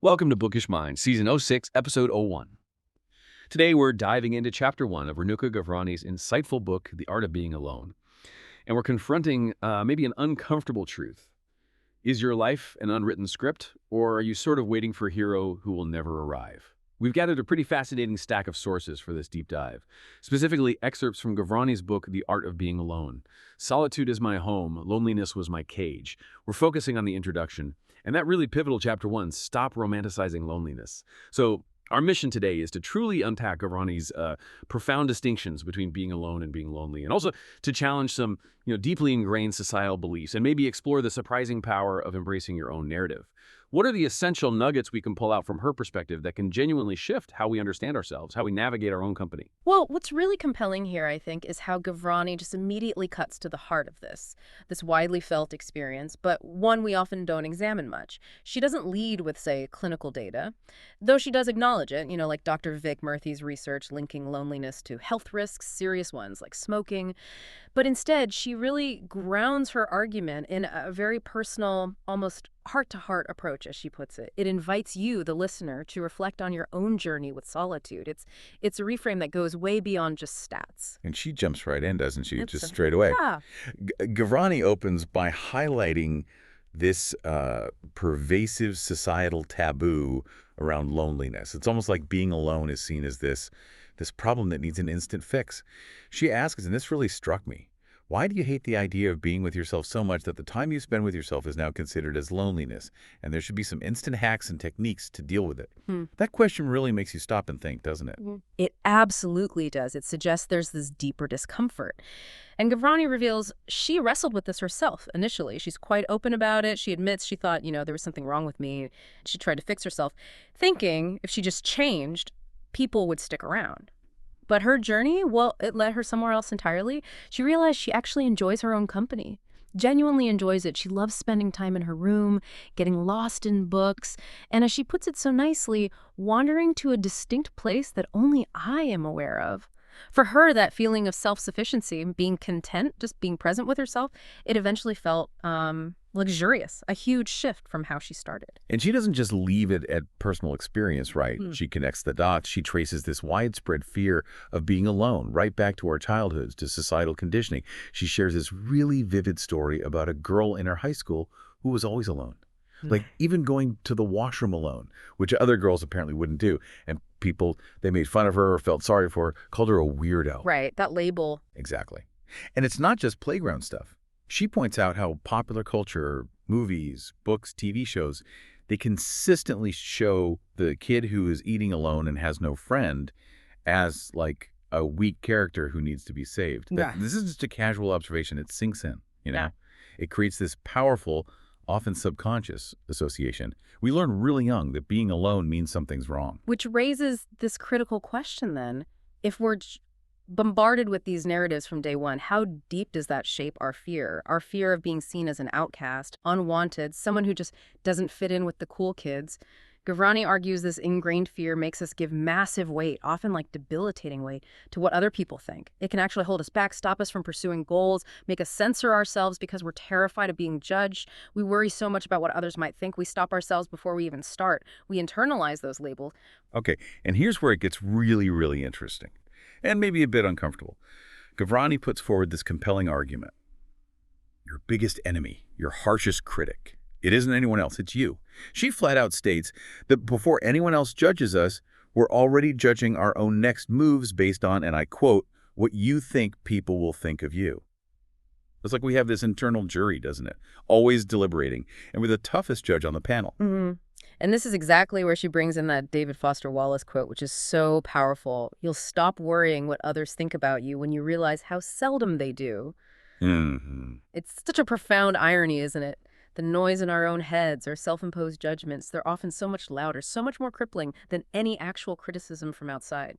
Welcome to Bookish Mind, Season 06, Episode 01. Today we're diving into Chapter 1 of Renuka Gavrani's insightful book, The Art of Being Alone. And we're confronting maybe an uncomfortable truth. Is your life an unwritten script, or are you sort of waiting for a hero who will never arrive? We've gathered a pretty fascinating stack of sources for this deep dive, specifically excerpts from Gavrani's book, The Art of Being Alone. Solitude is my home, loneliness was my cage. We're focusing on the introduction, and that really pivotal Chapter 1, Stop Romanticizing Loneliness. So our mission today is to truly unpack Gavrani's profound distinctions between being alone and being lonely, and also to challenge some deeply ingrained societal beliefs and maybe explore the surprising power of embracing your own narrative. What are the essential nuggets we can pull out from her perspective that can genuinely shift how we understand ourselves, how we navigate our own company? Well, what's really compelling here, I think, is how Gavrani just immediately cuts to the heart of this widely felt experience, but one we often don't examine much. She doesn't lead with, say, clinical data, though she does acknowledge it, like Dr. Vic Murthy's research linking loneliness to health risks, serious ones like smoking. But instead, she really grounds her argument in a very personal, almost heart-to-heart approach, as she puts it. It invites you, the listener, to reflect on your own journey with solitude. It's a reframe that goes way beyond just stats. And she jumps right in, doesn't she, just straight away? Yeah. Gavrani opens by highlighting this pervasive societal taboo around loneliness. It's almost like being alone is seen as this problem that needs an instant fix. She asks, and this really struck me, why do you hate the idea of being with yourself so much that the time you spend with yourself is now considered as loneliness, and there should be some instant hacks and techniques to deal with it? That question really makes you stop and think, doesn't it? It absolutely does. It suggests there's this deeper discomfort. And Gavrani reveals she wrestled with this herself initially. She's quite open about it. She admits she thought, there was something wrong with me. She tried to fix herself, thinking if she just changed, people would stick around. But her journey, well, it led her somewhere else entirely. She realized she actually enjoys her own company, genuinely enjoys it. She loves spending time in her room, getting lost in books, and as she puts it so nicely, wandering to a distinct place that only I am aware of. For her, that feeling of self-sufficiency, being content, just being present with herself, it eventually felt luxurious, a huge shift from how she started. And she doesn't just leave it at personal experience, right? She connects the dots. She traces this widespread fear of being alone right back to our childhoods, to societal conditioning. She shares this really vivid story about a girl in her high school who was always alone. Like even going to the washroom alone, which other girls apparently wouldn't do. And people, they made fun of her or felt sorry for her, called her a weirdo. Right, that label. Exactly. And it's not just playground stuff. She points out how popular culture, movies, books, TV shows, they consistently show the kid who is eating alone and has no friend as like a weak character who needs to be saved. Yeah. This is just a casual observation. It sinks in, Yeah. It creates this powerful, often subconscious association. We learn really young that being alone means something's wrong. Which raises this critical question then. If we're bombarded with these narratives from day one, how deep does that shape our fear? Our fear of being seen as an outcast, unwanted, someone who just doesn't fit in with the cool kids. Gavrani argues this ingrained fear makes us give massive weight, often like debilitating weight, to what other people think. It can actually hold us back, stop us from pursuing goals, make us censor ourselves because we're terrified of being judged. We worry so much about what others might think, we stop ourselves before we even start. We internalize those labels. Okay, and here's where it gets really, really interesting, and maybe a bit uncomfortable. Gavrani puts forward this compelling argument. Your biggest enemy, your harshest critic, it isn't anyone else, it's you. She flat out states that before anyone else judges us, we're already judging our own next moves based on, and I quote, what you think people will think of you. It's like we have this internal jury, doesn't it? Always deliberating, and we're the toughest judge on the panel. And this is exactly where she brings in that David Foster Wallace quote, which is so powerful. You'll stop worrying what others think about you when you realize how seldom they do. It's such a profound irony, isn't it? The noise in our own heads, our self-imposed judgments, they're often so much louder, so much more crippling than any actual criticism from outside.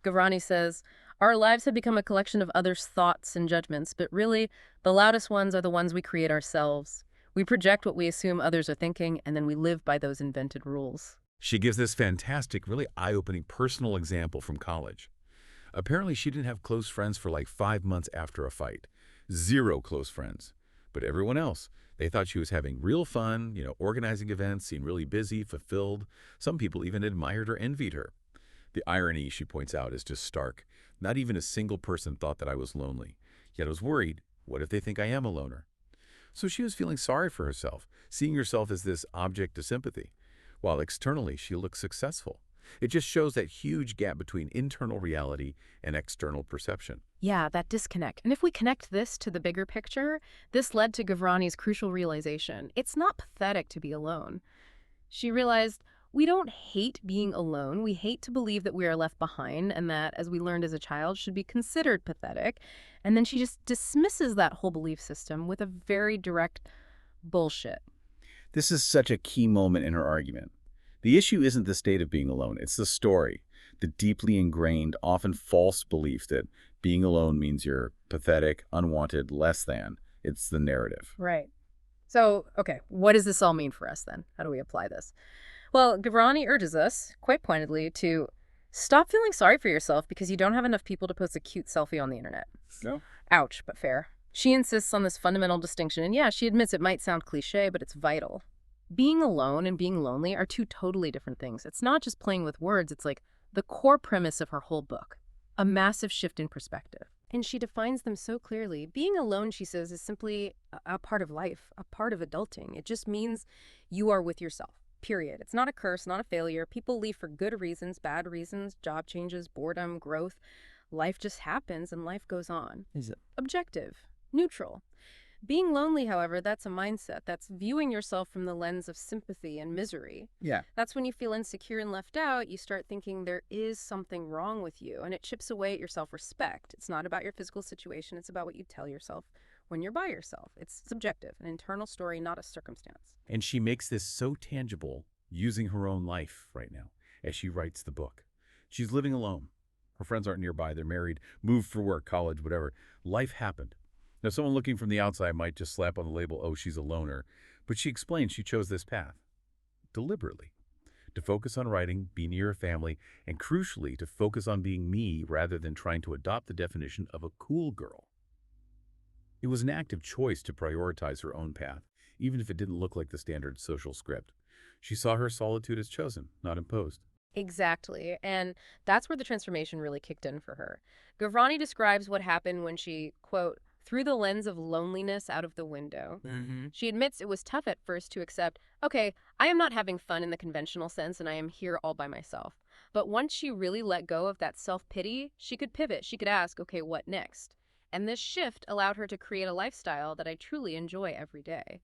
Gavrani says, our lives have become a collection of others' thoughts and judgments, but really, the loudest ones are the ones we create ourselves. We project what we assume others are thinking, and then we live by those invented rules. She gives this fantastic, really eye-opening personal example from college. Apparently, she didn't have close friends for like 5 months after a fight. 0 close friends. But everyone else, They thought she was having real fun, organizing events, seemed really busy, fulfilled. Some people even admired or envied her. The irony, she points out, is just stark. Not even a single person thought that I was lonely. Yet I was worried, what if they think I am a loner? So she was feeling sorry for herself, seeing herself as this object of sympathy, while externally she looked successful. It just shows that huge gap between internal reality and external perception. Yeah, that disconnect. And if we connect this to the bigger picture, this led to Gavrani's crucial realization. It's not pathetic to be alone. She realized we don't hate being alone. We hate to believe that we are left behind and that, as we learned as a child, should be considered pathetic. And then she just dismisses that whole belief system with a very direct bullshit. This is such a key moment in her argument. The issue isn't the state of being alone, it's the story, the deeply ingrained, often false belief that being alone means you're pathetic, unwanted, less than. It's the narrative. Right. So, okay, what does this all mean for us then? How do we apply this? Well, Gavrani urges us, quite pointedly, to stop feeling sorry for yourself because you don't have enough people to post a cute selfie on the internet. No. Ouch, but fair. She insists on this fundamental distinction, and yeah, she admits it might sound cliche, but it's vital. Being alone and being lonely are two totally different things. It's not just playing with words, it's like the core premise of her whole book. A massive shift in perspective. And she defines them so clearly. Being alone, she says, is simply a part of life, a part of adulting. It just means you are with yourself, period. It's not a curse, not a failure. People leave for good reasons, bad reasons, job changes, boredom, growth. Life just happens and life goes on. Is it? Objective, neutral. Being lonely, however, that's a mindset. That's viewing yourself from the lens of sympathy and misery. Yeah. That's when you feel insecure and left out, you start thinking there is something wrong with you, and it chips away at your self-respect. It's not about your physical situation, it's about what you tell yourself when you're by yourself. It's subjective, an internal story, not a circumstance. And she makes this so tangible using her own life right now as she writes the book. She's living alone. Her friends aren't nearby. They're married, moved for work, college, whatever. Life happened. Now, someone looking from the outside might just slap on the label, oh, she's a loner. But she explains she chose this path deliberately to focus on writing, be near her family, and crucially, to focus on being me rather than trying to adopt the definition of a cool girl. It was an active choice to prioritize her own path, even if it didn't look like the standard social script. She saw her solitude as chosen, not imposed. Exactly. And that's where the transformation really kicked in for her. Gavrani describes what happened when she, quote, threw the lens of loneliness out of the window. She admits it was tough at first to accept, okay, I am not having fun in the conventional sense and I am here all by myself. But once she really let go of that self-pity, she could pivot. She could ask, okay, what next? And this shift allowed her to create a lifestyle that I truly enjoy every day,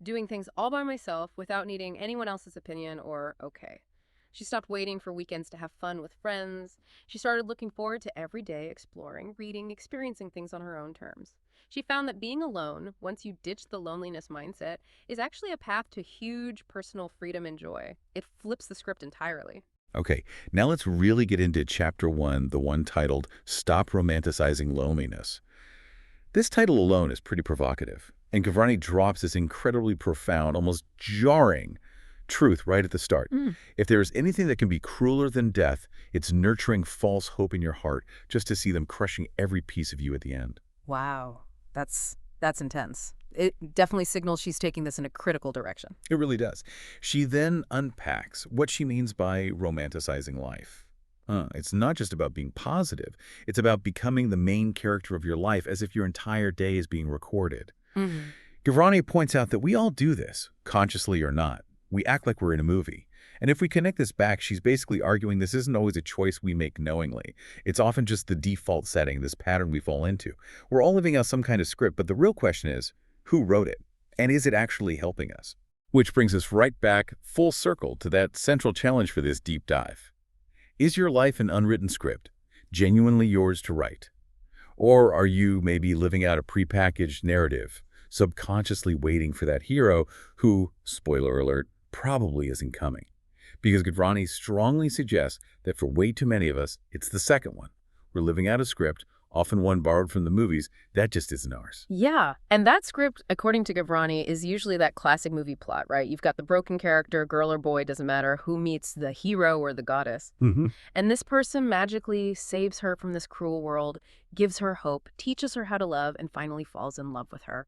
doing things all by myself without needing anyone else's opinion or okay. She stopped waiting for weekends to have fun with friends. She started looking forward to every day exploring, reading, experiencing things on her own terms. She found that being alone, once you ditch the loneliness mindset, is actually a path to huge personal freedom and joy. It flips the script entirely. Okay, now let's really get into Chapter 1, the one titled Stop Romanticizing Loneliness. This title alone is pretty provocative, and Gavrani drops this incredibly profound, almost jarring truth right at the start. If there is anything that can be crueler than death, it's nurturing false hope in your heart just to see them crushing every piece of you at the end. Wow, that's intense. It definitely signals she's taking this in a critical direction. It really does. She then unpacks what she means by romanticizing life. It's not just about being positive. It's about becoming the main character of your life as if your entire day is being recorded. Gavrani points out that we all do this, consciously or not. We act like we're in a movie. And if we connect this back, she's basically arguing this isn't always a choice we make knowingly. It's often just the default setting, this pattern we fall into. We're all living out some kind of script, but the real question is, who wrote it? And is it actually helping us? Which brings us right back full circle to that central challenge for this deep dive. Is your life an unwritten script, genuinely yours to write? Or are you maybe living out a prepackaged narrative, subconsciously waiting for that hero who, spoiler alert, probably isn't coming? Because Gavrani strongly suggests that for way too many of us, it's the second one. We're living out a script, often one borrowed from the movies, that just isn't ours. Yeah, and that script, according to Gavrani, is usually that classic movie plot, right? You've got the broken character, girl or boy, doesn't matter, who meets the hero or the goddess. And this person magically saves her from this cruel world, gives her hope, teaches her how to love, and finally falls in love with her.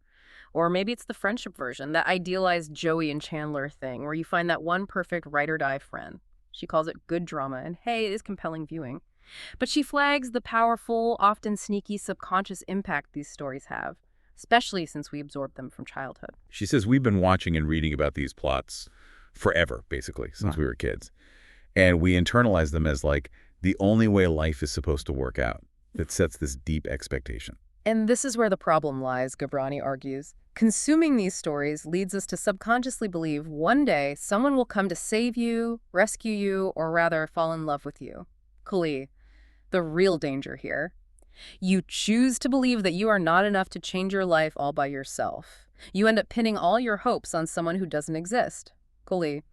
Or maybe it's the friendship version, that idealized Joey and Chandler thing, where you find that one perfect ride-or-die friend. She calls it good drama, and hey, it is compelling viewing. But she flags the powerful, often sneaky, subconscious impact these stories have, especially since we absorb them from childhood. She says we've been watching and reading about these plots forever, basically, since we were kids. And we internalize them as like the only way life is supposed to work out. That sets this deep expectation. And this is where the problem lies, Gavrani argues. Consuming these stories leads us to subconsciously believe one day someone will come to save you, rescue you, or rather fall in love with you. Kali, the real danger here. You choose to believe that you are not enough to change your life all by yourself. You end up pinning all your hopes on someone who doesn't exist. Kali,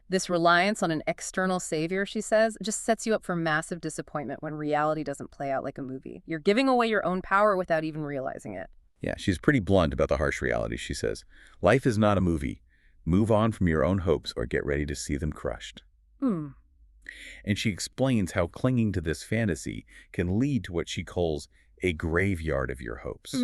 this reliance on an external savior, she says, just sets you up for massive disappointment when reality doesn't play out like a movie. You're giving away your own power without even realizing it. Yeah, she's pretty blunt about the harsh reality. She says, life is not a movie. Move on from your own hopes or get ready to see them crushed. And she explains how clinging to this fantasy can lead to what she calls a graveyard of your hopes,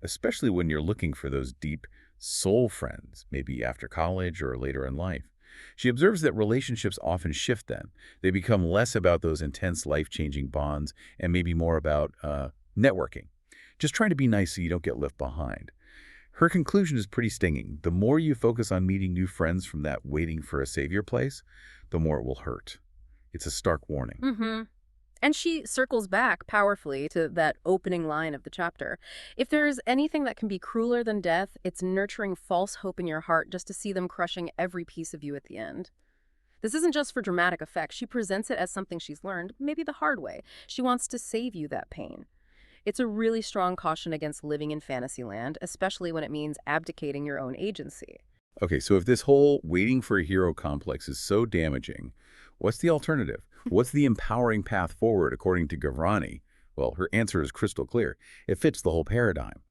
especially when you're looking for those deep soul friends, maybe after college or later in life. She observes that relationships often shift then. They become less about those intense life-changing bonds and maybe more about networking. Just trying to be nice so you don't get left behind. Her conclusion is pretty stinging. The more you focus on meeting new friends from that waiting for a savior place, the more it will hurt. It's a stark warning. And she circles back powerfully to that opening line of the chapter. If there is anything that can be crueler than death, it's nurturing false hope in your heart just to see them crushing every piece of you at the end. This isn't just for dramatic effect. She presents it as something she's learned, maybe the hard way. She wants to save you that pain. It's a really strong caution against living in Fantasyland, especially when it means abdicating your own agency. Okay, so if this whole waiting for a hero complex is so damaging, what's the alternative? What's the empowering path forward according to Gavrani? Well, her answer is crystal clear. It fits the whole paradigm.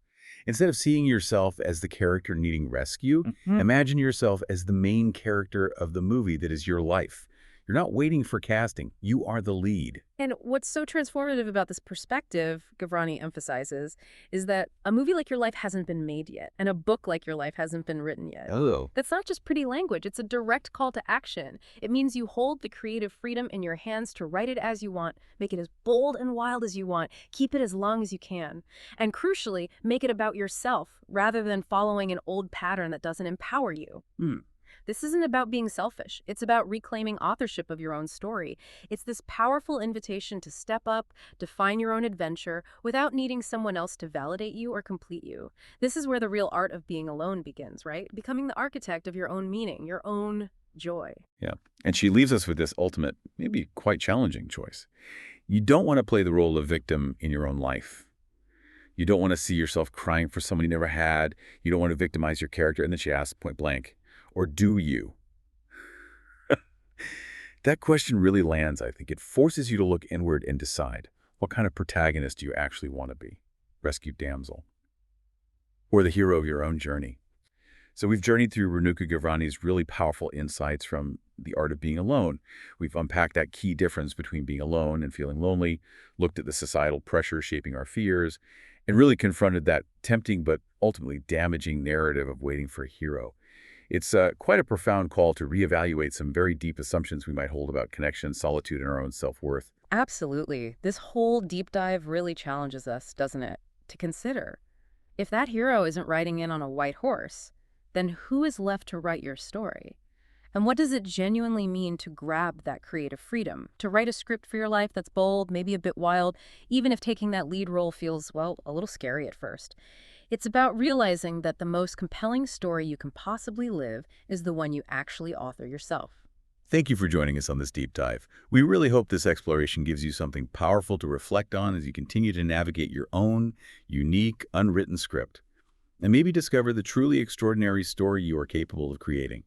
Instead of seeing yourself as the character needing rescue, imagine yourself as the main character of the movie that is your life. You're not waiting for casting. You are the lead. And what's so transformative about this perspective, Gavrani emphasizes, is that a movie like your life hasn't been made yet, and a book like your life hasn't been written yet. Oh. That's not just pretty language. It's a direct call to action. It means you hold the creative freedom in your hands to write it as you want, make it as bold and wild as you want, keep it as long as you can. And crucially, make it about yourself, rather than following an old pattern that doesn't empower you. This isn't about being selfish. It's about reclaiming authorship of your own story. It's this powerful invitation to step up, define your own adventure, without needing someone else to validate you or complete you. This is where the real art of being alone begins, right? Becoming the architect of your own meaning, your own joy. Yeah, and she leaves us with this ultimate, maybe quite challenging choice. You don't want to play the role of victim in your own life. You don't want to see yourself crying for someone you never had. You don't want to victimize your character. And then she asks point blank, or do you? That question really lands, I think. It forces you to look inward and decide, what kind of protagonist do you actually want to be? Rescued damsel? Or the hero of your own journey? So we've journeyed through Renuka Gavrani's really powerful insights from The Art of Being Alone. We've unpacked that key difference between being alone and feeling lonely, looked at the societal pressure shaping our fears, and really confronted that tempting but ultimately damaging narrative of waiting for a hero. It's quite a profound call to reevaluate some very deep assumptions we might hold about connection, solitude, and our own self-worth. Absolutely. This whole deep dive really challenges us, doesn't it? To consider, if that hero isn't riding in on a white horse, then who is left to write your story? And what does it genuinely mean to grab that creative freedom, to write a script for your life that's bold, maybe a bit wild, even if taking that lead role feels, well, a little scary at first? It's about realizing that the most compelling story you can possibly live is the one you actually author yourself. Thank you for joining us on this deep dive. We really hope this exploration gives you something powerful to reflect on as you continue to navigate your own unique, unwritten script, and maybe discover the truly extraordinary story you are capable of creating.